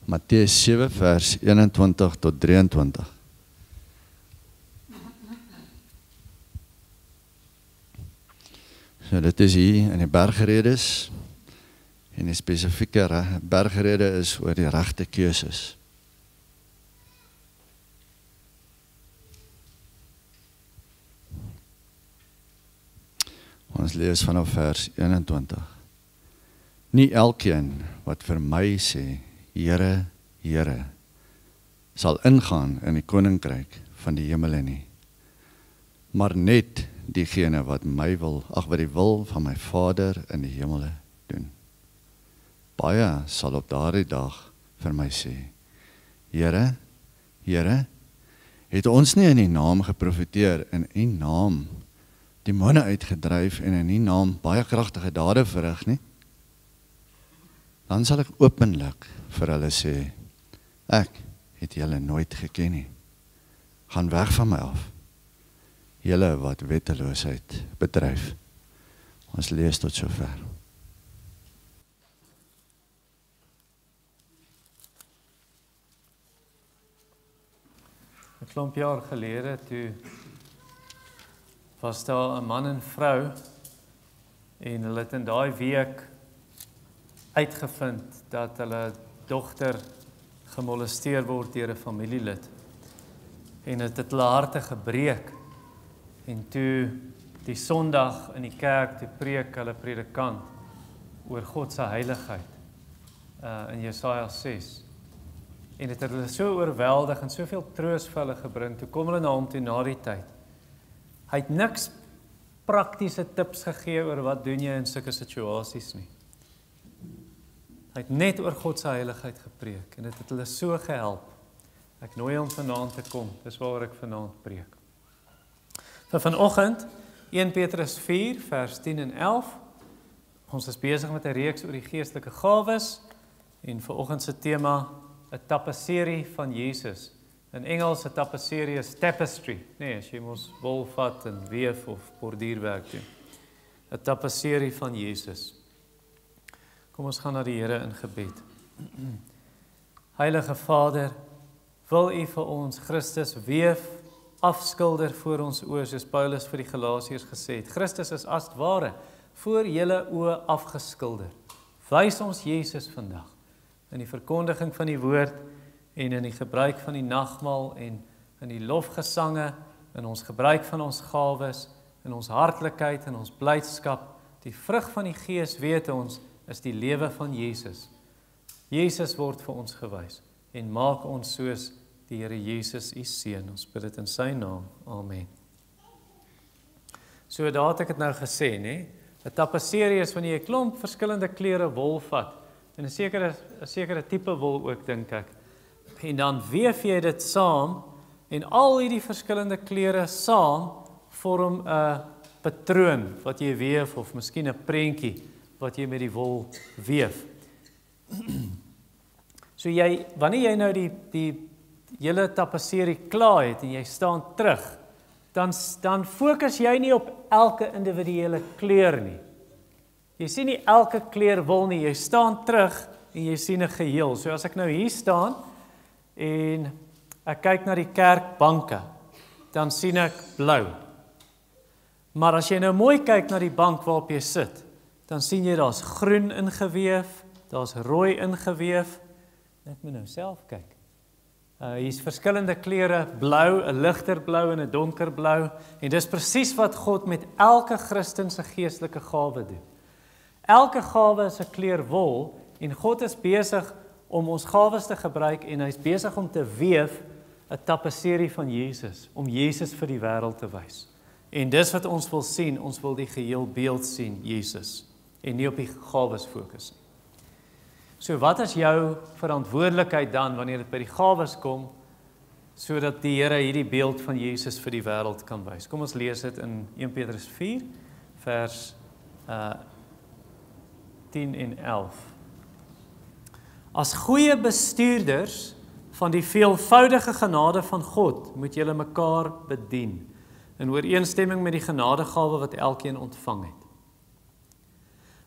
Matteus 7 vers 21 tot 23. So dit is hier in die bergredes, en die spesifieke bergrede is oor die regte keuses. Ons lees vanaf vers 21. Nie elkeen wat vir my sê, Here, Here, sal ingaan in die koninkryk van die hemele nie, maar net diegene wat wat die wil van my Vader in die hemele doen. Baie sal op daardie dag vir my sê, Here, Here, het ons nie in die naam geprofeteer, in U naam demone uitgedryf en in U naam baie kragtige dade verrig nie? Dan sal ek openlik vir hulle sê, ek het julle nooit geken nie. Gaan weg van my af, julle wat wetteloosheid bedryf. Ons lees tot sover. 'n klomp jaar gelede, toe was daar 'n man en vrou, en hulle het in daai week uitgevind dat hulle dogter gemolesteer word deur 'n familielid. En dit het hulle harte gebreek. En toe die Sondag in die kerk, toe preek hulle predikant oor God se heiligheid in Jesaja 6. En dit het hulle so oorweldig en soveel troos vir hulle gebring. Toe kom hulle na hom toe na die tyd. Hy het niks praktiese tips gegee oor wat doen jy in sulke situasies nie. Hy het net oor God se heiligheid gepreek en dit het hulle so gehelp. Ek nooi hom vanaand te kom. Dis waaroor ek vanaand preek. Vir vanoggend 1 Petrus 4 vers 10 en 11. Ons is besig met 'n reeks oor die geestelike gawes en vanoggend se tema 'n tapisserie van Jesus. In Engels 'n tapisserie is tapestry. Nee, as jy mos wol vat en weef of borduurwerk doen. 'n Tapisserie van Jesus. Kom ons gaan na die Here in gebed. Heilige Vader, wil U vir ons Christus weef, afskilder voor ons oë, soos Paulus vir die Galasiërs gesê het. Christus is as ware voor julle oë afgeskilder. Wys ons Jesus vandag in die verkondiging van die woord en in die gebruik van die nagmaal en in die lofgesange, in ons gebruik van ons gawes, in ons hartlikheid en ons blydskap. Die vrug van die Gees, weet ons, is die lewe van Jesus. Jesus word vir ons gewys en maak ons soos die Here Jesus, U seun. Ons bid dit in sy naam. Amen. So daar het ek dit nou gesê, né? 'n Tapisserie is wanneer jy 'n klomp verskillende kleure wol vat en 'n sekere tipe wol ook, dink ek. En dan weef jy dit saam en al hierdie verskillende kleure saam vorm 'n patroon wat jy weef of miskien 'n prentjie wat jy met die wol weef. So wanneer jy nou die hele tapisserie klaar het en jy staan terug, dan fokus jy nie op elke individuele kleur nie. Jy sien nie elke kleur wol nie, jy staan terug en jy sien 'n geheel. So as ek nou hier staan en ek kyk na die kerkbanke, dan sien ek blou. Maar as jy nou mooi kyk na die bank waarop jy sit, dan sien jy daar's groen ingeweef, daar's rooi ingeweef. Ek moet nou self kyk. Hier's verskillende kleure, blou, 'n ligter blou en 'n donker blou, en dis presies wat God met elke Christen se geestelike gawe doen. Elke gawe is 'n kleur wol en God is besig om ons gawes te gebruik en hy's besig om te weef 'n tapisserie van Jesus, om Jesus vir die wêreld te wys. En dis wat ons wil sien, ons wil die geheel beeld sien, Jesus, en nie op die gawes fokus nie. So wat is jou verantwoordelikheid dan wanneer dit by die gawes kom, sodat die Here hierdie beeld van Jesus vir die wêreld kan wys? Kom ons lees dit in 1 Petrus 4 vers 10 en 11. As goeie bestuurders van die veelvoudige genade van God moet julle mekaar bedien in ooreenstemming met die genadegawe wat elkeen ontvang het.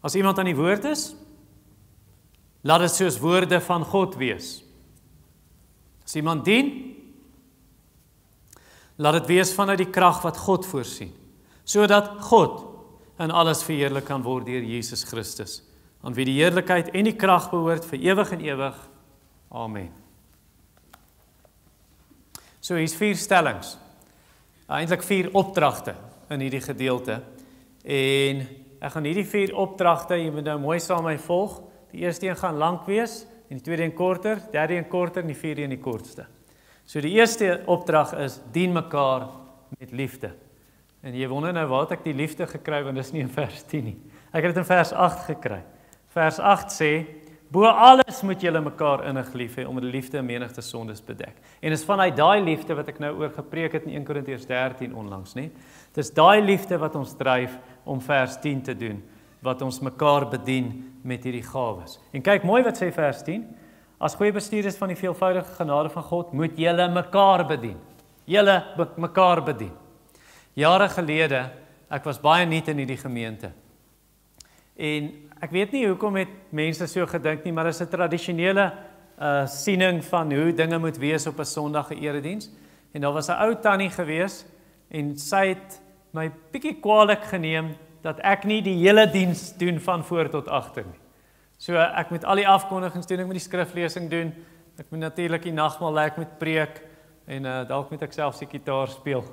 As iemand aan die woord is, laat dit soos woorde van God wees. As iemand dien, laat dit wees vanuit die krag wat God voorsien, sodat God in alles verheerlik kan word deur Jesus Christus, aan wie die heerlikheid en die krag behoort vir ewig en ewig. Amen. So hier's 4 stellings, eintlik 4 opdragte in hierdie gedeelte, en ek gaan hierdie 4 opdragte, jy moet nou mooi saam my volg. Die eerste een gaan lank wees, en die tweede een korter, derde een korter, en die vierde een die kortste. So die eerste opdrag is, dien mekaar met liefde. En jy wonder nou, waar het ek die liefde gekry, want dit is nie in vers 10 nie. Ek het dit in vers 8 gekry. Vers 8 sê, bo alles moet julle mekaar innig lief hê, omdat die liefde 'n menigte sondes bedek. En is vanuit daai liefde wat ek nou oor gepreek het in 1 Korintiërs 13 onlangs, nie? Dis daai liefde wat ons dryf om vers 10 te doen, wat ons mekaar bedien met hierdie gawes. En kyk mooi wat sê vers 10, as goeie bestuurders van die veelvoudige genade van God, moet julle mekaar bedien. Julle mekaar bedien. Jare gelede, ek was baie nuut in hierdie gemeente. En ek weet nie hoekom het mense so gedink nie, maar dit is 'n tradisionele siening van hoe dinge moet wees op 'n Sondag erediens. En daar was 'n ou tannie gewees en sy het my bietjie kwaadlik geneem dat ek nie die hele diens doen van voor tot agter nie. So ek moet al die afkondigings doen, ek moet die skriflesing doen, ek moet natuurlik die nagmaal lê, ek moet preek en dalk moet ek selfs die gitaar speel.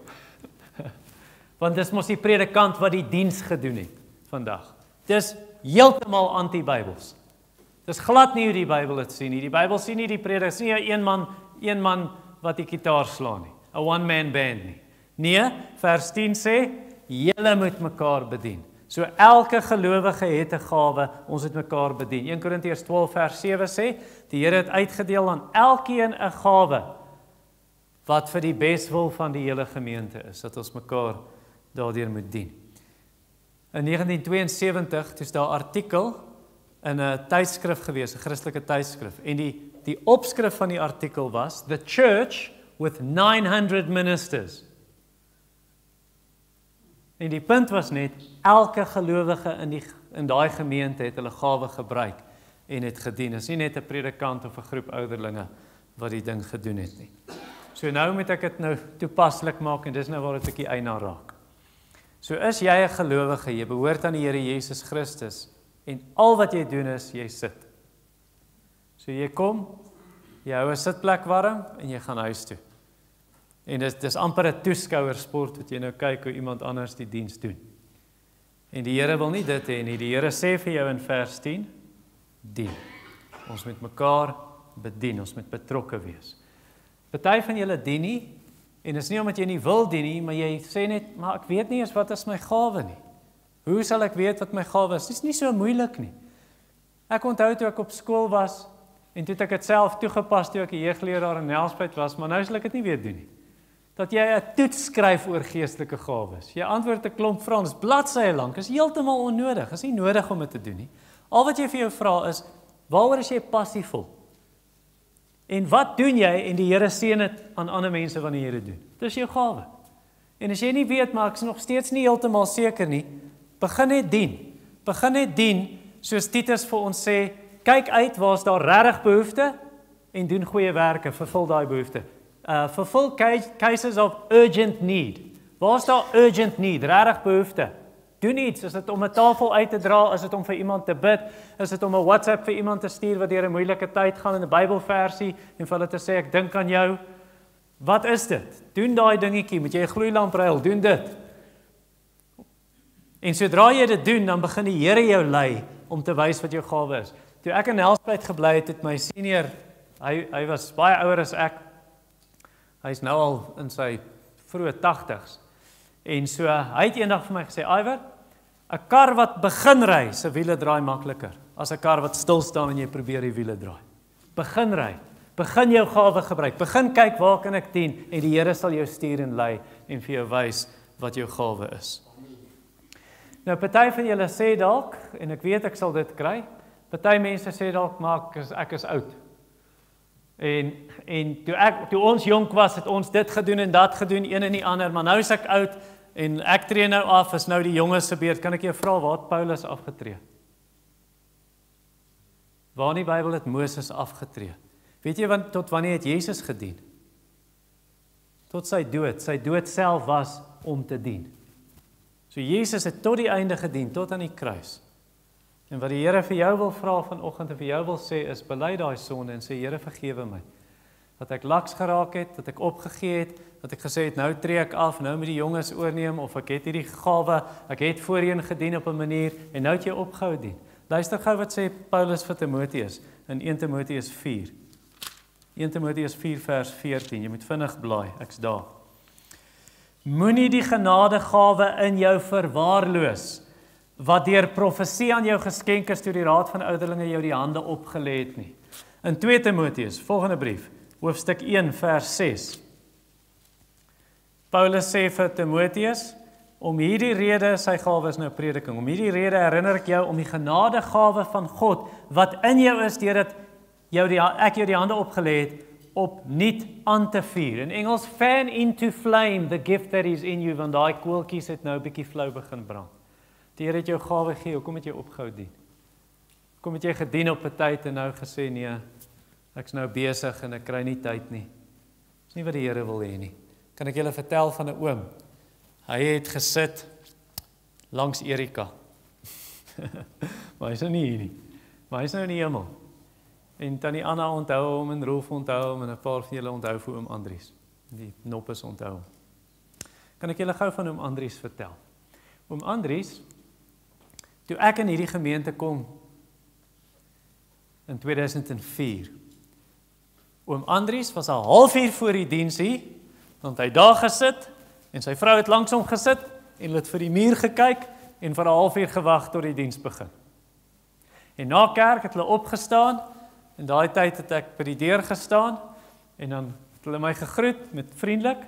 Want dis mos die predikant wat die diens gedoen het vandag. Dis heeltemal anti-Bybels. Dis glad nie hoe die Bybel dit sien nie. Die Bybel sien nie die prediker, sien nie een man wat die gitaar slaan nie. 'n one-man band nie. Nee, vers 10 sê, julle moet mekaar bedien. So elke gelowige het 'n gawe, ons het mekaar bedien. 1 Korintiërs 12 vers 7 sê, die Here het uitgedeel aan elkeen 'n gawe wat vir die beswil van die hele gemeente is, dat ons mekaar daardeur moet dien. In 1972 het daar 'n artikel in 'n tydskrif gewees, 'n Christelike tydskrif, en die opskrif van die artikel was The Church with 900 Ministers. En die punt was net, elke gelowige in daai gemeente het hulle gawe gebruik en het gedien. Dit is nie net 'n predikant of 'n groep ouderlinge wat die ding gedoen het nie. So nou moet ek dit nou toepaslik maak en dis nou waar dit 'n bietjie eina raak. So is jy 'n gelowige, jy behoort aan die Here Jesus Christus en al wat jy doen is, jy sit. So jy kom, jy hou 'n sitplek warm en jy gaan huis toe. En dis amper 'n toeskouersport wat jy nou kyk hoe iemand anders die diens doen. En die Here wil nie dit hê nie. Die Here sê vir jou in vers 10, dien. Ons moet mekaar bedien, ons moet betrokke wees. Party van julle dien nie, en is nie omdat jy nie wil dien nie, maar jy sê net, maar ek weet nie eens wat is my gawe nie. Hoe sal ek weet wat my gawe is? Dit is nie so moeilik nie. Ek onthou toe ek op skool was, en toe het ek dit self toegepas toe ek 'n jeugleraar in Nelspruit was, maar nou sal ek dit nie weer doen nie. Dat jy 'n toets skryf oor geestelike gawes. Jy antwoord 'n klomp Frans, bladsye lank, is heeltemal onnodig, is nie nodig om dit te doen nie. Al wat jy vir jou vra is, waaroor is jy passievol? En wat doen jy en die Here seën dit aan ander mense wanneer jy dit doen? Dis jou gawe. En as jy nie weet, maar ek is nog steeds nie heeltemal seker nie, begin net dien. Begin net dien, soos Titus vir ons sê, kyk uit waar is daar regtig behoefte en doen goeie werke, vervul daai behoefte. Fulfill cases of urgent need. Waar is daar urgent need, regtig behoefte? Doen iets, is dit om 'n tafel uit te dra, is dit om vir iemand te bid, is dit om 'n WhatsApp vir iemand te stuur wat deur 'n moeilike tyd gaan in 'n Bybelversie en vir hulle te sê ek dink aan jou. Wat is dit? Doen daai dingetjie, moet jy 'n gloeilamp ruil, doen dit. En sodra jy dit doen, dan begin die Here jou lei om te wys wat jou gawe is. Toe ek in Nelspruit gebly het my senior, hy was baie ouer as ek. Hy's nou al in sy vroeë 80's. En so, hy het eendag vir my gesê, Iwer, 'n kar wat begin ry, se wiele draai makliker, as 'n kar wat stil staan en jy probeer die wiele draai. Begin ry, begin jou gawe gebruik, begin kyk waar kan ek dien, en die Here sal jou stuur en lei, en vir jou wys wat jou gawe is. Nou, party van julle sê dalk, en ek weet ek sal dit kry, party mense sê dalk, maar ek is oud. En toe ons jonk was, het ons dit gedoen en dat gedoen, een en die ander, maar nou is ek oud, en ek tree nou af, is nou die jonges se beurt. Kan ek jou vra, waar het Paulus afgetree? Waar in die Bybel het Moses afgetree? Weet jy tot wanneer het Jesus gedien? Tot sy dood. Sy dood self was om te dien. So Jesus het tot die einde gedien, tot aan die kruis. En wat die Here vir jou wil vra vanoggend en vir jou wil sê is, bely daai sonde en sê, Here vergewe my. Dat ek laks geraak het, dat ek opgegee het, dat ek gesê het, nou tree ek af, nou moet die jonges oorneem, of ek het hierdie gawe, ek het voorheen gedien op 'n manier, en nou het jy opgehou dien. Luister gou wat sê Paulus vir Timoteus, in 1 Timoteus 4. 1 Timoteus 4 vers 14, jy moet vinnig blaai, ek's daar. Moenie die genadegawe in jou verwaarloos, wat deur profesie aan jou geskenk is toe die raad van ouderlinge jou die hande opgelê het nie. In 2 Timoteus, volgende brief, hoofstuk 1 vers 6. Paulus sê vir Timoteus, om hierdie rede, sy gawe is nou prediking, om hierdie rede herinner ek jou om die genadegawe van God, wat in jou is, deurdat ek jou die hande opgelê het, opnuut aan te vuur. In Engels, fan into flame the gift that is in you, want daai koeltjies het nou 'n bietjie flou begin brand. Die Here het jou gawe gegee, hoekom het jy opgehou dien? Hoekom het jy gedien op 'n tyd en nou gesê, nee, ek's nou besig en ek kry nie tyd nie. Dis nie wat die Here wil hê nie. Kan ek julle vertel van 'n oom? Hy het gesit langs Erika. Maar hy's nou nie hier nie. Maar hy's nou in die hemel. En tannie Anna onthou hom en Rolf onthou hom en 'n paar van julle onthou vir oom Andries. Die noppes onthou hom. Kan ek julle gou van oom Andries vertel? Oom Andries, toe ek in hierdie gemeente kom in 2004. Oom Andries was al 0:30 voor die diens hier, want hy daar gesit en sy vrou het langs hom gesit en hulle het vir die muur gekyk en vir 'n 0:30 gewag tot die diens begin. En na kerk het hulle opgestaan en daai tyd het ek by die deur gestaan en dan het hulle my gegroet met vriendelik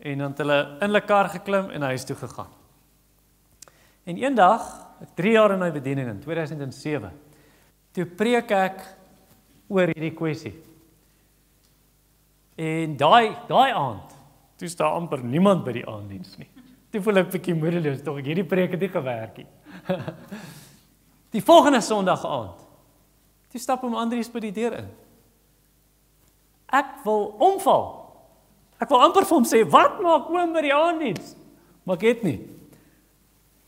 en dan het hulle in hulle kar geklim en huis toe gegaan. En eendag, 3 jaar in my bediening in 2007, toe preek ek oor hierdie kwessie. En daai aand, toe staan amper niemand by die aanddiens nie. Toe voel ek bietjie moedeloos, tog ek hierdie preek het nie gewerk nie. Die volgende Sondag aand, toe stap oom Andries by die deur in. Ek wil omval. Ek wil amper vir hom sê, wat maak oom by die aanddiens? Maar ek het nie.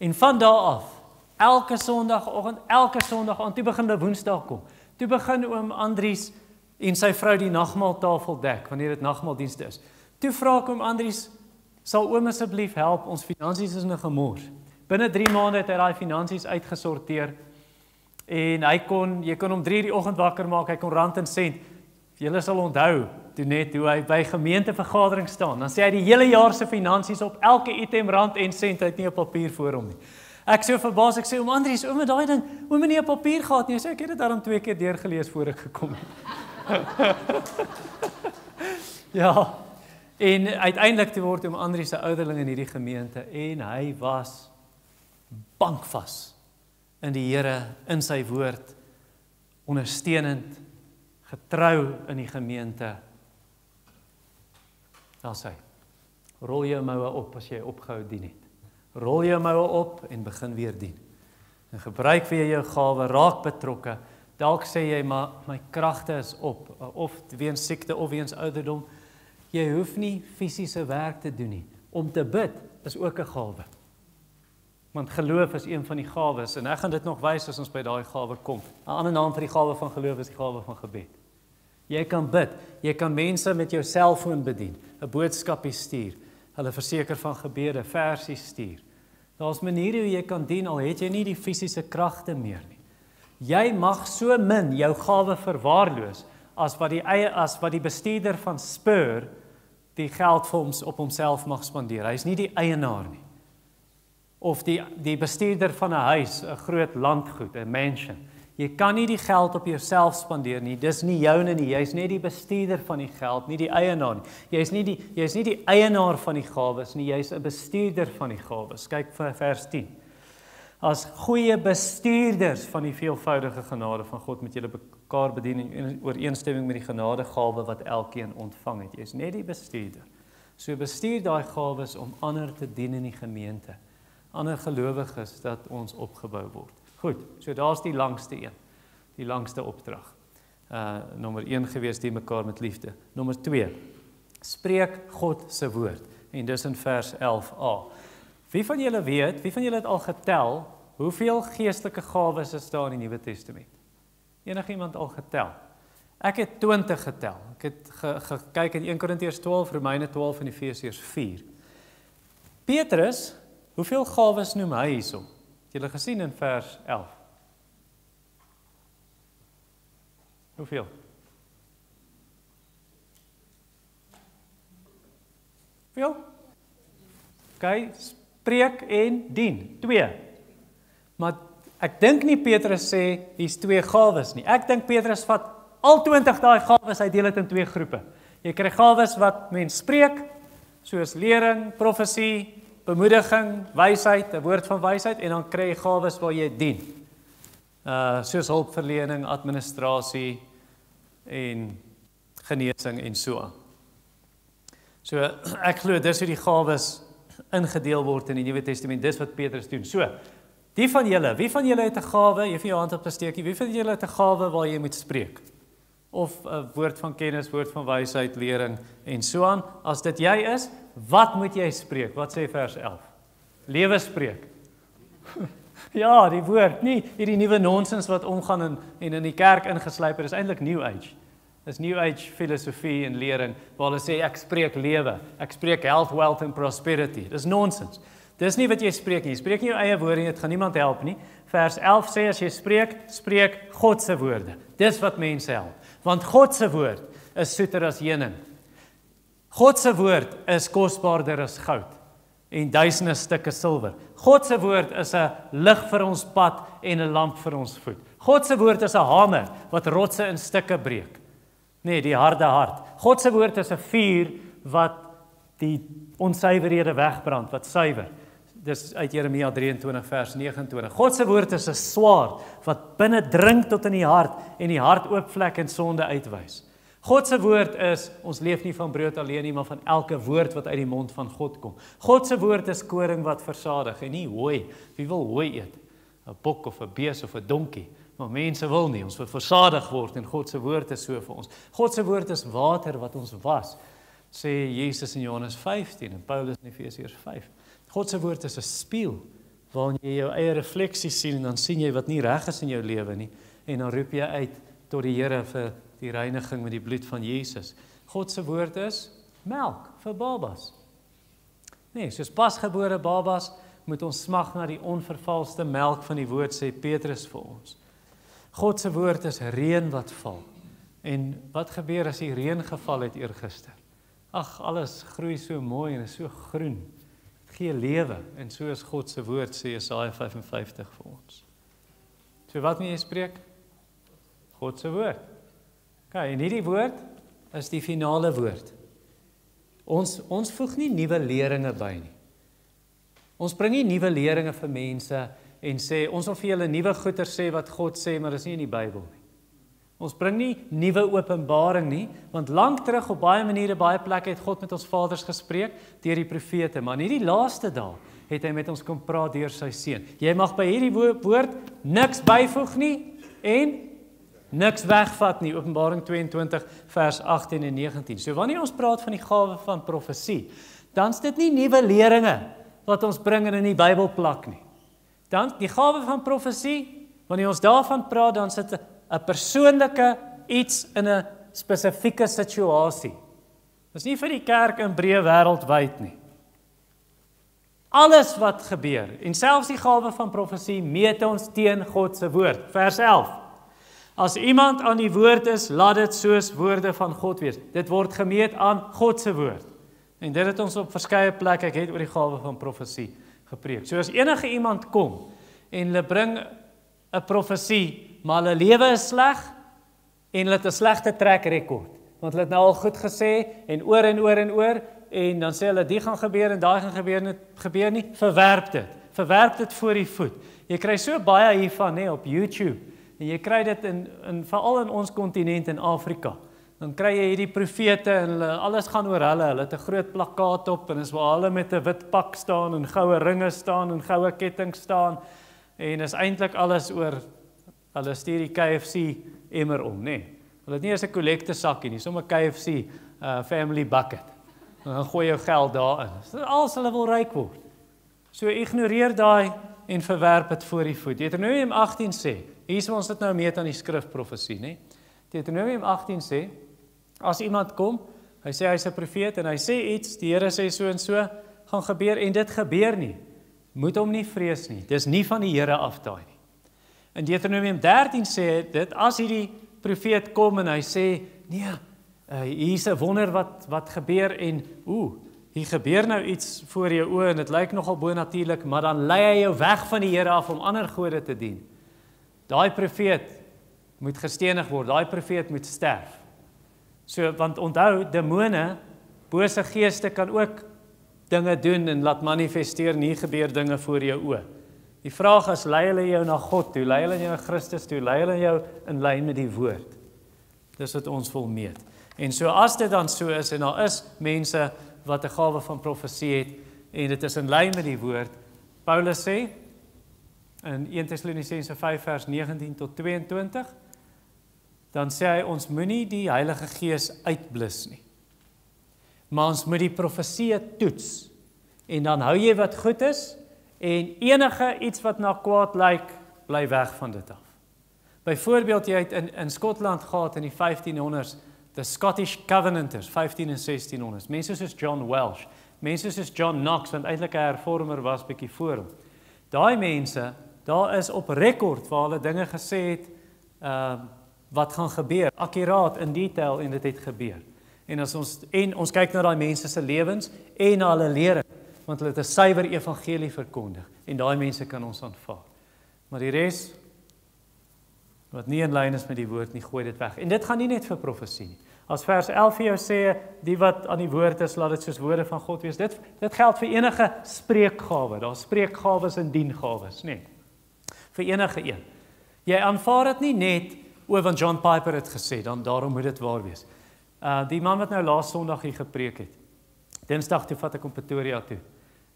En van daar af, elke Sondagoggend, elke Sondag aand, toe begin die Woensdag kom. Toe begin oom Andries en sy vrou die nagmaaltafel dek, wanneer dit nagmaaldienste is. Toe vra ek oom Andries, sal oom asseblief help, ons finansies is in 'n gemors. Binne 3 maande het hy daai finansies uitgesorteer, en jy kon om 3 die oggend wakker maak, hy kon rand en sent. Julle sal onthou, toe net hoe hy by gemeentevergadering staan, dan sê hy die hele jaar se finansies op, elke item rand en sent, hy het nie 'n papier voor hom nie. Ek so verbaas, ek sê, oom Andries, oom het daai ding, oom het nie 'n papier gehad nie, hy sê, ek het dit daarom 2 keer deurgelees voor ek gekom het. Ja, en uiteindelik toe word oom Andries 'n ouderling in hierdie gemeente, en hy was bankvas in die Here, in sy woord, ondersteunend, getrou in die gemeente. Daar sê, rol jou moue op as jy opgehou dien het. Rol jou moue op en begin weer dien. En gebruik weer jou gawe, raak betrokke. Dalk sê jy, maar my kragte is op, of weens siekte of weens ouderdom. Jy hoef nie fisiese werk te doen nie. Om te bid is ook 'n gawe. Want geloof is een van die gawes, en ek gaan dit nog wys as ons by daai gawe kom. 'n Ander naam vir die gawe van geloof is die gawe van gebed. Jy kan bid, jy kan mense met jou selfoon bedien, 'n boodskapie stuur, hulle verseker van gebede, versies stuur. Daar's maniere hoe jy kan dien, al het jy nie die fisiese kragte meer nie. Jy mag so min jou gawe verwaarloos, as wat die bestuurder van Spur die geld vir hom op homself mag spandeer. Hy is nie die eienaar nie. Of die bestuurder van 'n huis, 'n groot landgoed, 'n mansion. Jy kan nie die geld op jouself spandeer nie, dis nie joune nie, jy is net die bestuurder van die geld, nie die eienaar nie. Jy is nie die eienaar van die gawes nie, jy is 'n bestuurder van die gawes. Kyk vir vers 10. As goeie bestuurders van die veelvoudige genade van God met julle mekaar bedien in ooreenstemming met die genadegawe wat elkeen ontvang het. Jy is net die bestuurder. So bestuur daai gawes om ander te dien in die gemeente. Ander gelowiges dat ons opgebou word. Goed, so daar's die langste een, die langste opdrag. Nommer 1 gewees, dien mekaar met liefde. Nommer 2, spreek God se woord. En dis in vers 11a. Wie van julle weet, wie van julle het al getel, hoeveel geestelike gawes is daar in die Nuwe Testament? Enigiemand al getel? Ek het 20 getel. Ek het gekyk in 1 Korintiërs 12, Romeine 12 en Efesiërs 4. Petrus, hoeveel gawes noem hy hierso? Het julle gesien in vers 11? Hoeveel? Hoeveel? OK, spreek en dien. 2. Maar ek dink nie Petrus sê hier's 2 gawes nie. Ek dink Petrus vat al 20 daai gawes, hy deel dit in 2 groepe. Jy kry gawes wat mens spreek, soos lering, profesie, bemoediging, wysheid, 'n woord van wysheid, en dan kry jy gawes waar jy dien. Soos hulpverlening, administrasie en genesing en so aan. So ek glo dis hoe die gawes ingedeel word in die Nuwe Testament. Dis wat Petrus doen. So, wie van julle het 'n gawe, jy het jou hand op te steek, wie van julle het 'n gawe waar jy moet spreek? Of 'n woord van kennis, woord van wysheid, lering en so aan. As dit jy is, wat moet jy spreek? Wat sê vers 11? Lewe spreek. Ja, die woord, nie hierdie nuwe nonsens wat omgaan en in die kerk ingeslyp het. Dis eintlik New Age. Dis New Age filosofie en lering waar hulle sê ek spreek lewe, ek spreek health, wealth and prosperity. Dis nonsens. Dis nie wat jy spreek nie. Jy spreek nie jou eie woorde nie, dit gaan niemand help nie. Vers 11 sê as jy spreek God se woorde. Dis wat mense help. Want God se woord is soeter as heuning. God se woord is kosbaarder as goud en duisende stukke silwer. God se woord is 'n lig vir ons pad en 'n lamp vir ons voet. God se woord is 'n hamer wat rotse in stukke breek. Nee, die harde hart. God se woord is 'n vuur wat die onsuiverhede wegbrand, wat suiwer. Dis uit Jeremia 23 vers 29. God se woord is 'n swaard wat binne dring tot in die hart en die hart oopvlek en sonde uitwys. God se woord is, ons leef nie van brood alleen nie, maar van elke woord wat uit die mond van God kom. God se woord is koring wat versadig en nie hooi. Wie wil hooi eet? 'n Bok of 'n bees of 'n donkie. Maar mense wil nie, ons wil versadig word en God se woord is so vir ons. God se woord is water wat ons was, sê Jesus in Johannes 15 en Paulus in Efesiërs 5. God se woord is 'n spieël waarin jy jou eie refleksie sien en dan sien jy wat nie reg is in jou lewe nie en dan roep jy uit tot die Here vir die reiniging met die bloed van Jesus. God se woord is melk vir babas. Nee, soos pasgebore babas moet ons smag na die onvervalste melk van die woord, sê Petrus vir ons. God se woord is reën wat val. En wat gebeur as die reën geval het eergister? Ag, alles groei so mooi en is so groen. Gee lewe en so is God se woord, sê Jesaja 55 vir ons. So wat moet jy spreek? God se woord. Okay, en hierdie woord is die finale woord. Ons voeg nie nuwe leringe by nie. Ons bring nie nuwe leringe vir mense en sê ons wil vir julle nuwe goeie sê wat God sê, maar dis nie in die Bybel nie. Ons bring nie nuwe openbaring nie, want lank terug op baie maniere, baie plekke het God met ons vaders gespreek deur die profete, maar in hierdie laaste dae het hy met ons kom praat deur sy seun. Jy mag by hierdie woord niks byvoeg nie en niks wegvat nie. Openbaring 22 vers 18 en 19. So wanneer ons praat van die gawe van profesie, dan is dit nie nuwe leringe wat ons bring en in die Bybel plak nie. Dan die gawe van profesie, wanneer ons daarvan praat, dan sit 'n persoonlike iets in 'n spesifieke situasie. Dis nie vir die kerk in breë wêreldwyd nie. Alles wat gebeur, en selfs die gawe van profesie, meet ons teen God se woord. Vers 11. As iemand aan die woord is, laat dit soos woorde van God wees. Dit word gemeet aan God se woord. En dit het ons op verskeie plekke, ek het oor die gawe van profesie gepreek. So as enige iemand kom en hulle bring 'n profesie, maar hulle lewe is sleg en hulle het 'n slegte trek rekord, want hulle het nou al goed gesê en oor en dan sê hulle die gaan gebeur en daai gaan gebeur nie, verwerp dit voor die voet. Jy kry so baie hiervan op YouTube en jy kry dit in veral in ons kontinent in Afrika. Dan kry jy hierdie profete en hulle, alles gaan oor hulle het 'n groot plakkaat op en is waar hulle met 'n wit pak staan en goue ringe staan en goue ketting staan en is eintlik alles oor hulle stuur die KFC emmer om, Hulle het nie eens 'n kollektesakkie nie, sommer KFC family bucket. En dan gooi jou geld daarin. Dis als hulle wil ryk word. So ignoreer daai en verwerp dit voor die voet. Deuteronomium 18 sê, hier is ons dit nou meet aan die skrifprofesie, né? Deuteronomium 18 sê, as iemand kom, hy sê hy's 'n profeet en hy sê iets, die Here sê so en so, gaan gebeur en dit gebeur nie. Moet hom nie vrees nie. Dis nie van die Here af daai nie. In Deuteronomium 13 sê dit, as hierdie profeet kom en hy sê, nee, hier's 'n wonder wat gebeur en hier gebeur nou iets voor jou oë en dit lyk nogal bonatuurlik, maar dan lei hy jou weg van die Here af om ander gode te dien. Daai profeet moet gestenig word, daai profeet moet sterf. So, want onthou, demone, bose geeste kan ook dinge doen en laat manifesteer, nie gebeur dinge voor jou oë. Die vraag is, lei hulle jou na God toe, lei hulle jou na Christus toe, lei hulle jou in lyn met die woord. Dis wat ons wil meet. En so as dit dan so is, en daar is mense wat 'n gawe van profesie het, en dit is in lyn met die woord, Paulus sê, in 1 Tessalonisense 5 vers 19 tot 22, dan sê hy, ons moenie die Heilige Gees uitblus nie. Maar ons moet die profesie toets, en dan hou jy wat goed is, en enige iets wat na kwaad lyk, bly weg van dit af. Byvoorbeeld, jy het in Skotland gehad in die 1500s, the Scottish Covenanters, 15 en 1600s, mense soos John Welsh, mense soos John Knox, wat eintlik 'n hervormer was, bietjie voor hom. Daai mense, daar is op rekord waar hulle dinge gesê het, wat gaan gebeur, akkuraat in detail, en dit het gebeur. En ons kyk na daai mense se lewens en na hulle lering, want hulle het 'n suiwer evangelie verkondig, en daai mense kan ons aanvaar. Maar die res, wat nie in lyn is met die woord nie, gooi dit weg. En dit gaan nie net vir profesie nie. As vers 11 vir jou sê, die wat aan die woord is, laat dit soos woorde van God wees. Dit geld vir enige spreekgawe. Daar spreekgawes en diengawes, nee. Vir enige een. Jy aanvaar dit nie net, want John Piper het gesê, dan daarom moet dit waar wees. Die man wat nou laas Sondag hier gepreek het, Dinsdag toe vat ek hom Pretoria toe,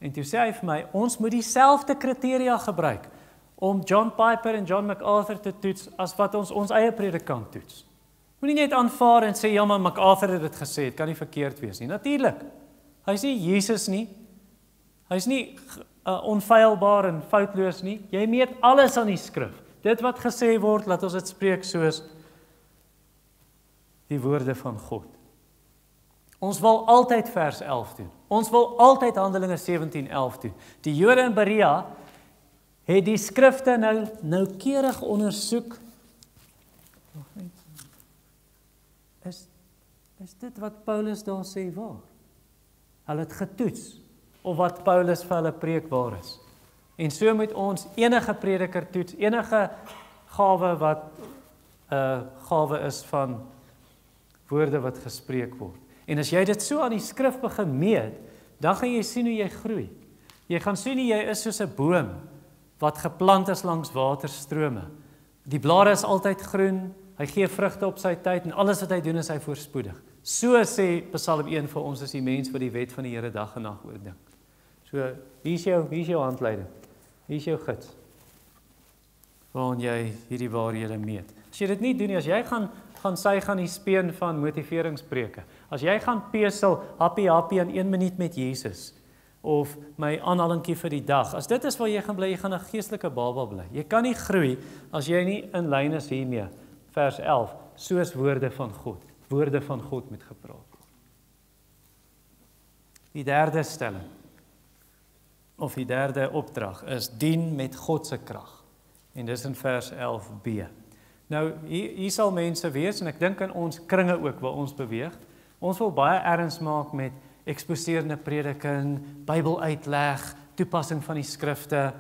en toe sê hy vir my, ons moet dieselfde kriteria gebruik, om John Piper en John MacArthur te toets, as wat ons eie predikant toets. Moenie net aanvaar en sê, ja maar MacArthur het dit gesê, het kan nie verkeerd wees nie. Natuurlik, hy is nie Jesus nie, hy is nie onfeilbaar en foutloos nie, jy meet alles aan die skrif. Dit wat gesê word, laat ons dit spreek soos die woorde van God. Ons wil altyd vers 11 doen. Ons wil altyd Handelinge 17:11 doen. Die Jode in Berea het die skrifte nou noukeurig ondersoek. Is dit wat Paulus daar sê waar? Hulle het getoets of wat Paulus vir hulle preek waar is. En so moet ons enige prediker toets, enige gawe wat gawe is van woorde wat gespreek word. En as jy dit so aan die skrif begin meet, dan gaan jy sien hoe jy groei. Jy gaan sien hoe jy is soos 'n boom wat geplant is langs waterstrome. Die blare is altyd groen, hy gee vrugte op sy tyd en alles wat hy doen is hy voorspoedig. So sê Psalm 1 vir ons is die mens wat die wet van die Here dag en nag oordink. So, hier is jou handleiding. Hier is jou gids. Waarin jy hierdie waarhede meet. As jy dit nie doen nie, as jy gaan die speen van motiveringspreke. As jy gaan pesel, happy in 1 minuut met Jesus, of my aanhalingkie vir die dag, as dit is waar jy gaan bly, jy gaan 'n geestelike baba bly. Jy kan nie groei, as jy nie in lyn is hiermee. Vers 11, soos woorde van God. Woorde van God moet gepraat word. Die derde stelling, of die derde opdrag, is dien met God se krag. En dis in vers 11b. Nou, hier sal mense wees, en ek dink in ons kringe ook waar ons beweeg, ons wil baie erns maak met eksposeerende prediking, Bybeluitleg, toepassing van die skrifte,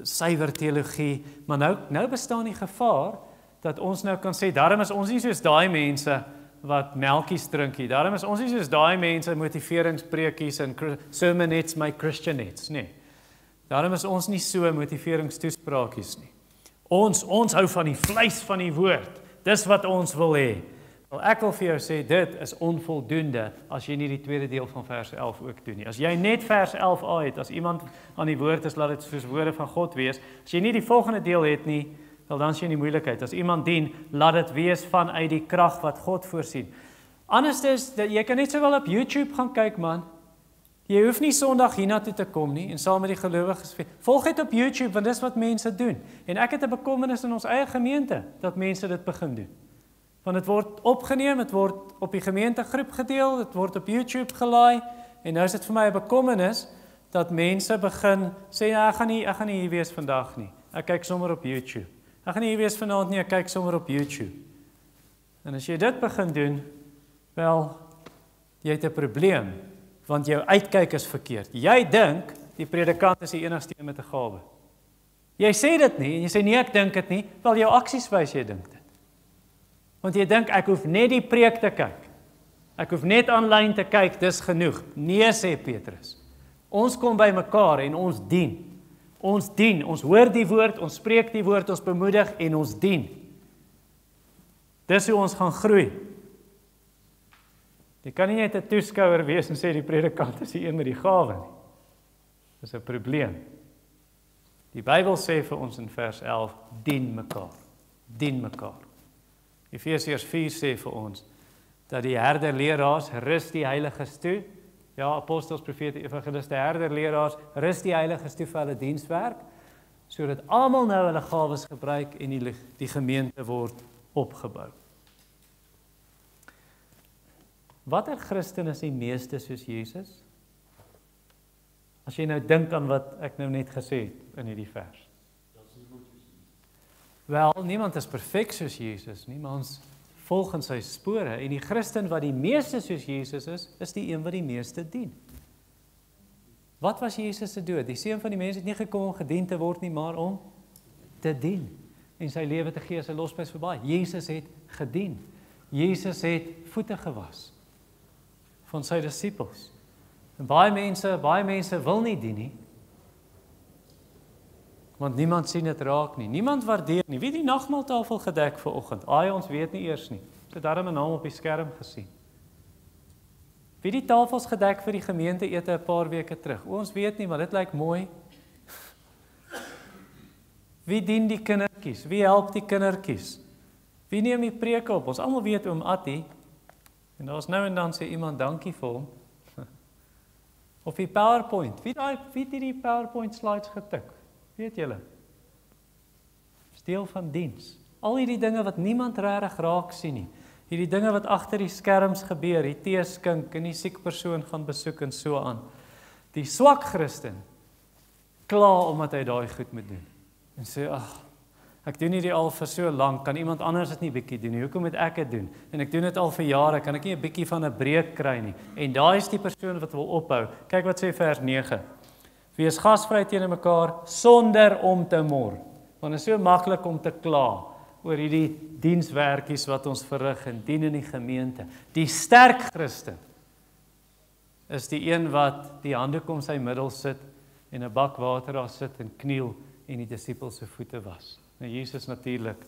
suiwer teologie, maar nou bestaan die gevaar, dat ons nou kan sê, daarom is ons nie soos daai mense, wat melkies drink nie, daarom is ons nie soos daai mense, motiveringspreekies en sermonettes, my Christianettes, nee. Daarom is ons nie so motiveringstoespraakies nie. Ons hou van die vleis van die woord. Dis wat ons wil hê. Wel, ek wil vir jou sê, dit is onvoldoende as jy nie die tweede deel van vers 11 ook doen nie. As jy net vers 11a het, as iemand aan die woord is, laat dit soos woorde van God wees. As jy nie die volgende deel het nie, wel dan is jy in die moeilikheid. As iemand dien, laat dit wees vanuit die krag wat God voorsien. Anders is, jy kan net sowel op YouTube gaan kyk, man. Jy hoef nie Sondag hiernatoe te kom nie, en saam met die gelowiges, volg dit op YouTube, want dis wat mense doen. En ek het 'n bekommernis in ons eie gemeente, dat mense dit begin doen. Want dit word opgeneem, dit word op die gemeentegroep gedeel, dit word op YouTube gelaai, en nou is dit vir my 'n bekommernis, dat mense begin sê, ja, ek gaan nie hier wees vandag nie, ek kyk sommer op YouTube. Ek gaan nie hier wees vanaand nie, ek kyk sommer op YouTube. En as jy dit begin doen, wel, jy het 'n probleem, want jou uitkyk is verkeerd. Jy dink, die predikant is die enigste een met 'n gawe. Jy sê dit nie, en jy sê nie, ek dink dit nie, wel jou aksies wys jy dink dit. Want jy dink, ek hoef net die preek te kyk. Ek hoef net aanlyn te kyk, dis genoeg. Nee, sê Petrus. Ons kom by mekaar en ons dien. Ons dien, ons hoor die woord, ons spreek die woord, ons bemoedig en ons dien. Dis hoe ons gaan groei. Jy kan nie net 'n toeskouer wees en sê die predikant is die een met die gawe nie. Dis 'n probleem. Die Bybel sê vir ons in vers 11, dien mekaar. Dien mekaar. Efesiërs 4 sê vir ons, dat die herderleraars rus die heiliges toe. Ja, apostels, profete, evangeliste, herderleraars rus die heiliges toe vir hulle dienswerk, sodat almal nou hulle gawes gebruik en die gemeente word opgebou. Watter Christen is die meeste soos Jesus? As jy nou dink aan wat ek nou net gesê het in hierdie vers. Wel, niemand is perfek soos Jesus nie, maar ons volg in sy spore, en die Christen wat die meeste soos Jesus is die een wat die meeste dien. Wat was Jesus se dood? Die Seun van die mens het nie gekom om gedien te word nie, maar om te dien, en sy lewe te gee as 'n losprys vir baie. Jesus het gedien. Jesus het voete gewas van sy disippels. En baie mense wil nie dien nie, want niemand sien dit raak nie. Niemand waardeer nie. Wie het die nagmaaltafel gedek vir oggend? Ons weet nie eers nie. Ons het darm 'n naam op die skerm gesien. Wie het die tafels gedek vir die gemeente ete 'n paar weke terug? Ons weet nie, maar dit lyk mooi. Wie dien die kindertjies? Wie help die kindertjies? Wie neem die preke op? Ons almal weet oom Attie. En daar's nou en dan sê iemand dankie vir hom. Of die PowerPoint. Wie het die PowerPoint slides getik? Weet julle? Deel van diens. Al hierdie dinge wat niemand regtig raak sien nie. Hierdie dinge wat agter die skerms gebeur, die tee skink en die siek persoon gaan besoek en so aan. Die swak Christen kla omdat hy daai goed moet doen. En sê, ek doen hierdie al vir so lank, kan iemand anders dit nie bietjie doen nie? Hoekom moet ek dit doen? En ek doen dit al vir jare, kan ek nie 'n bietjie van 'n breek kry nie? En daai is die persoon wat wil ophou. Kyk wat sê vers 9. Wees gasvry teenoor mekaar sonder om te mor. Want dit is so maklik om te kla oor hierdie dienswerkies wat ons verrig en dien in die gemeente. Die sterk Christen is die een wat die handdoek om sy middel sit en 'n bak water daar sit en kniel en die disippels se voete was. Nou Jesus natuurlik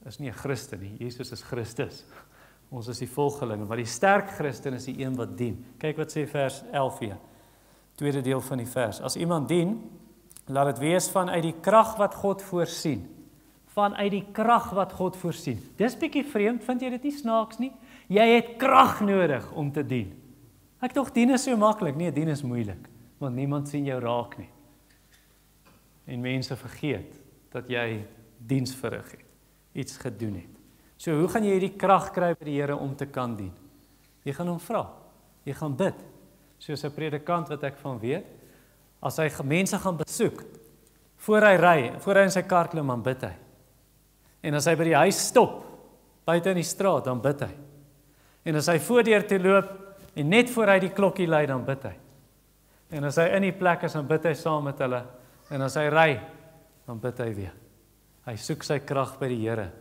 is nie 'n Christen nie. Jesus is Christus. Ons is die volgelinge, maar die sterk Christen is die een wat dien. Kyk wat sê vers 11 weer. Tweede deel van die vers. As iemand dien, laat dit wees vanuit die krag wat God voorsien. Vanuit die krag wat God voorsien. Dis bietjie vreemd, vind jy dit nie snaaks nie? Jy het krag nodig om te dien. Ek dink dien is so maklik. Nee, dien is moeilik, want niemand sien jou raak nie. En mense vergeet dat jy diens verrig het, iets gedoen het. So hoe gaan jy hierdie krag kry by die Here om te kan dien? Jy gaan hom vra. Jy gaan bid. Soos 'n predikant wat ek van weet, as hy mense gaan besoek, voor hy in sy kar klim, dan bid hy. En as hy by die huis stop, buite in die straat, dan bid hy. En as hy voordeur toe loop, en net voor hy die klokkie lui, dan bid hy. En as hy in die plek is, dan bid hy saam met hulle. En as hy ry, dan bid hy weer. Hy soek sy krag by die Here,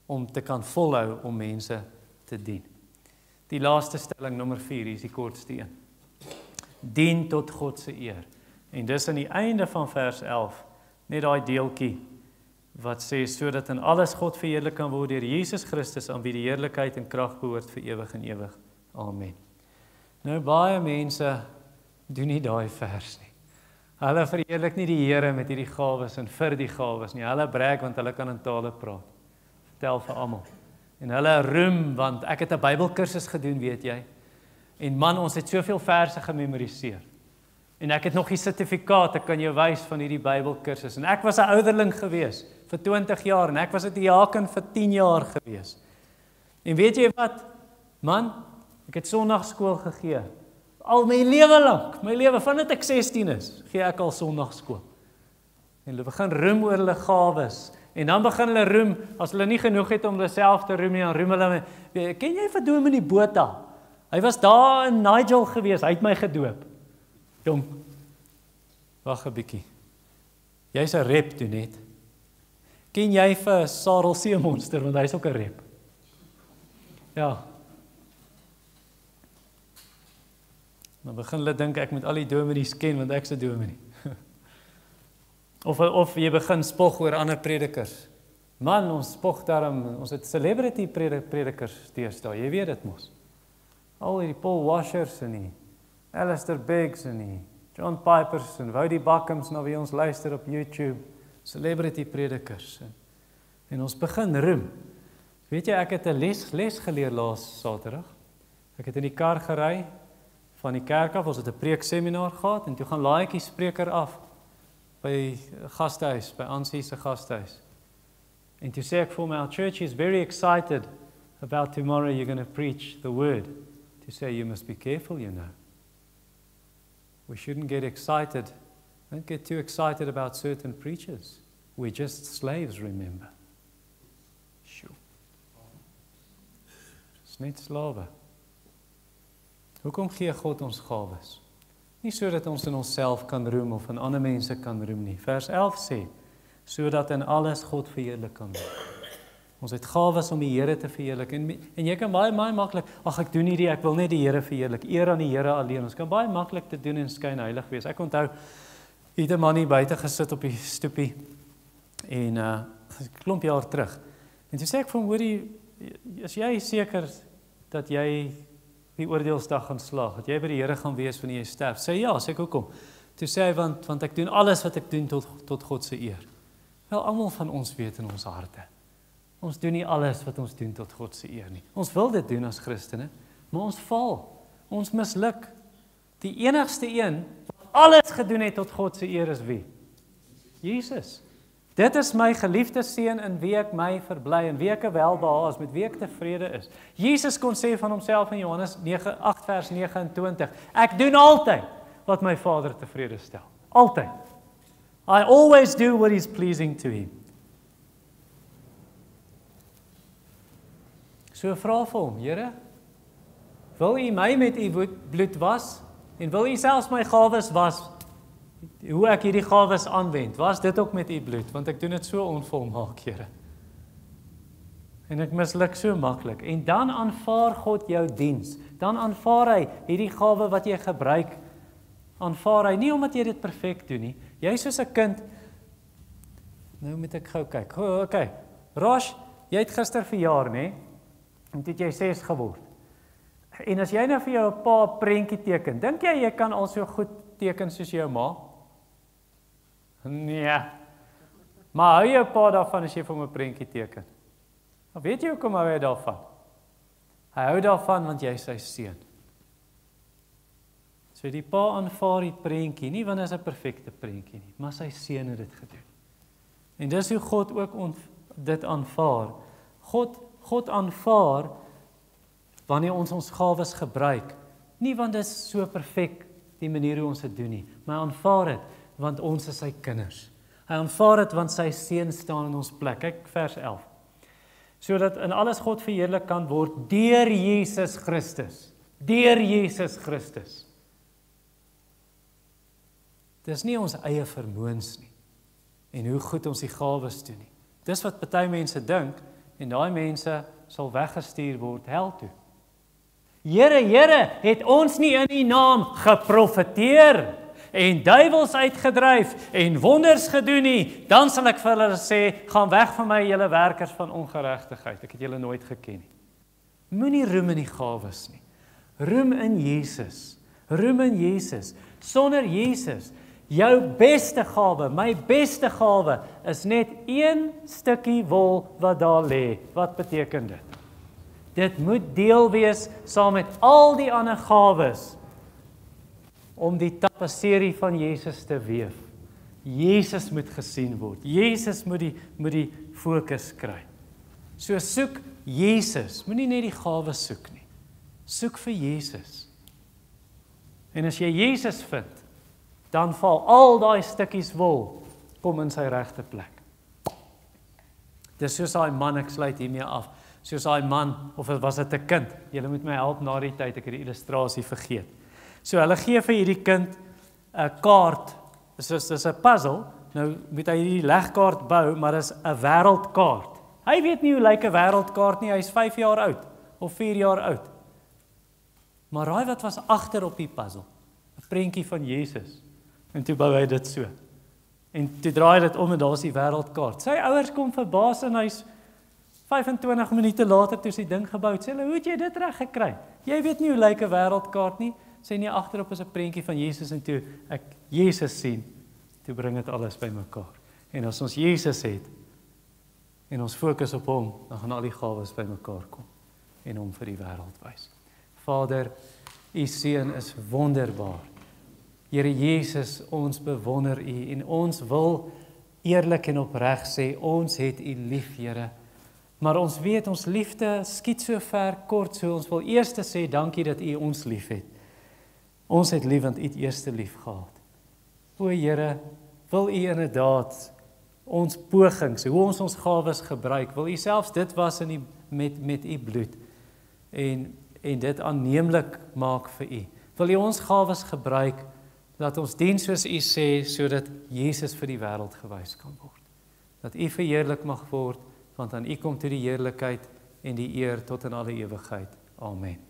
om te kan volhou om mense te dien. Die laaste stelling, nommer 4, hier is die kortste een. Dien tot God se eer. En dis aan die einde van vers 11, net daai deeltjie, wat sê, sodat in alles God verheerlik kan word deur Jesus Christus, aan wie die heerlikheid en krag behoort vir ewig en ewig. Amen. Nou baie mense doen nie daai vers nie. Hulle verheerlik nie die Here met hierdie gawes en vir die gawes nie. Hulle brag want hulle kan in tale praat. Vertel vir almal. En hulle roem want ek het 'n Bybelkursus gedoen, weet jy. En man, ons het soveel verse gememoriseer. En ek het nog die sertifikaat, ek kan jou wys van hierdie Bybelkursus. En ek was 'n ouderling gewees vir 20 jaar en ek was 'n diaken vir 10 jaar gewees. En weet jy wat? Man, ek het Sondagskool gegee. Al my lewe lank, my lewe vandat ek 16 is, gee ek al Sondagskool. En hulle begin roem oor hulle gawes. En dan begin hulle roem, as hulle nie genoeg het om hulle self te roem nie, dan roem hulle, ken jy vir Dominee Botha? Hy was daar in Nigel gewees, hy het my gedoop. Jong, wag 'n bietjie. Jy's 'n rep toe net. Ken jy vir Sarel Seemonster, want hy's ook 'n rep. Ja. Dan begin hulle dink ek moet al die dominees ken, want ek's 'n dominee. Of jy begin spog oor ander predikers. Man, ons spog daarom, ons het celebrity predikers deesdae, jy weet dit mos. Al die Paul Washers en die Alistair Beggs en die John Pipers en Woudie Bakkums na wie ons luister op YouTube, celebrity predikers. En ons begin roem. Weet jy, ek het 'n les geleer laas Saterdag. Ek het in die kar gery van die kerk af, ons het 'n preekseminar gehad en toe gaan laaitjie spreker af by gastehuis, by Ansie se gastehuis. En toe sê ek vir my, our church is very excited about tomorrow you're going to preach the word. To say you must be careful, you know. We shouldn't get excited. Don't get too excited about certain preachers. We're just slaves, remember. Sure. Dis net slawe. Hoekom gee God ons gawes? Nie sodat ons in onsself kan roem of in ander mense kan roem nie. Vers 11 sê, sodat in alles God verheerlik kan word. Ons het gawes om die Here te verheerlik. En jy kan baie maklik, ag ek doen hierdie, ek wil net die Here verheerlik. Eer aan die Here alleen. Ons kan baie maklik dit doen en skyn heilig wees. Ek onthou, het 'n man hier buite gesit op die stoepie en 'n klomp jaar terug. En toe sê ek vir hom, hoorie, is jy seker dat jy die oordeelsdag gaan slaag, dat jy by die Here gaan wees wanneer jy sterf? Sê ja, sê ek hoekom? Toe sê hy, want ek doen alles wat ek doen tot God se eer. Wel, almal van ons weet in ons harte. Ons doen nie alles wat ons doen tot God se eer nie. Ons wil dit doen as Christene, maar ons val. Ons misluk. Die enigste een wat alles gedoen het tot God se eer is wie? Jesus. Dit is my geliefde seun in wie ek my verbly en wie ek welbehaag is, met wie ek tevrede is. Jesus kon sê van homself in Johannes 8 vers 29, ek doen altyd wat my Vader tevrede stel. Altyd. I always do what is pleasing to him. So vra vir hom, Here, wil U my met U bloed was en wil U selfs my gawes was, hoe ek hierdie gawes aanwend, was dit ook met U bloed, want ek doen dit so onvolmaak, Here. En ek misluk so maklik. En dan aanvaar God jou diens. Dan aanvaar hy hierdie gawe wat jy gebruik, aanvaar hy nie omdat jy dit perfek doen nie. Jy soos 'n kind. Nou moet ek gou kyk. Okay. Rosh, jy het gister verjaar, né? En toe het jy 6 geword. En as jy nou vir jou 'n pa prentjie teken, dink jy kan al so goed teken soos jou ma? Nee. Maar hou jou pa daarvan as jy vir hom 'n prentjie teken? Maar weet jy hoekom hou hy daarvan? Hy hou daarvan want jy is sy seun. So die pa aanvaar die prentjie, nie want dit is 'n perfekte prentjie nie, maar sy seun het dit gedoen. En dis hoe God ook dit aanvaar. God aanvaar wanneer ons gawes gebruik, nie want dit is so perfek die manier hoe ons dit doen nie, maar hy aanvaar dit want ons is sy kinders. Hy aanvaar dit want sy seun staan in ons plek. Kyk vers 11. Sodat in alles God verheerlik kan word deur Jesus Christus. Deur Jesus Christus. Dis nie ons eie vermoëns nie en hoe goed ons die gawes doen nie. Dis wat party mense dink en daai mense sal weggestuur word hel toe. Here, het ons nie in U naam geprofeteer en duiwels uitgedryf en wonders gedoen nie, dan sal ek vir hulle sê, gaan weg van my julle werkers van ongeregtigheid, ek het julle nooit geken nie. Moenie roem in die gawes nie. Roem in Jesus. Roem in Jesus. Sonder Jesus, Jou beste gawe, my beste gawe, is net een stukkie wol wat daar lê. Wat beteken dit? Dit moet deel wees saam met al die ander gawes om die tapisserie van Jesus te weef. Jesus moet gesien word. Jesus moet die fokus kry. So soek Jesus, moenie net die gawes soek nie. Soek vir Jesus. En as jy Jesus vind, dan val al daai stukkies wol kom in sy regte plek. Dis soos daai man, ek sluit hiermee af. Soos daai man, of was dit 'n kind? Julle moet my help na die tyd, ek het die illustrasie vergeet. So hulle gee vir hierdie kind 'n kaart. Dis 'n puzzle. Nou moet hy hierdie legkaart bou, maar dis 'n wêreldkaart. Hy weet nie hoe lyk 'n wêreldkaart nie. Hy's 5 jaar oud of 4 jaar oud. Maar raai wat was agter op die puzzle? 'n Prentjie van Jesus. En toe bou hy dit so. En toe draai dit om en daar's die wêreldkaart. Sy ouers kom verbaas en hy's 25 minute later toe sy ding gebou. Sê hulle, "Hoe het jy dit reg gekry? Jy weet nie hoe lyk 'n wêreldkaart nie." Sê nie, agterop is 'n prentjie van Jesus en toe ek Jesus sien, toe bring dit alles bymekaar. En as ons Jesus het en ons fokus op hom, dan gaan al die gawes bymekaar kom en hom vir die wêreld wys. Vader, u seun is wonderbaar. Here Jesus, ons bewonder u en ons wil eerlik en opreg sê, ons het u lief, Here. Maar ons weet ons liefde skiet so ver kort, so ons wil eers sê dankie dat u ons lief het. Ons het lief want u het eers lief gehad. O Here, wil u inderdaad ons pogings, hoe ons gawes gebruik, wil u selfs dit was in met u bloed en dit aanneemlik maak vir u. Wil u ons gawes gebruik, dat ons dien soos u sê, sodat Jesus vir die wêreld gewys kan word. Dat u verheerlik mag word, want aan u kom toe die heerlikheid en die eer tot in alle ewigheid. Amen.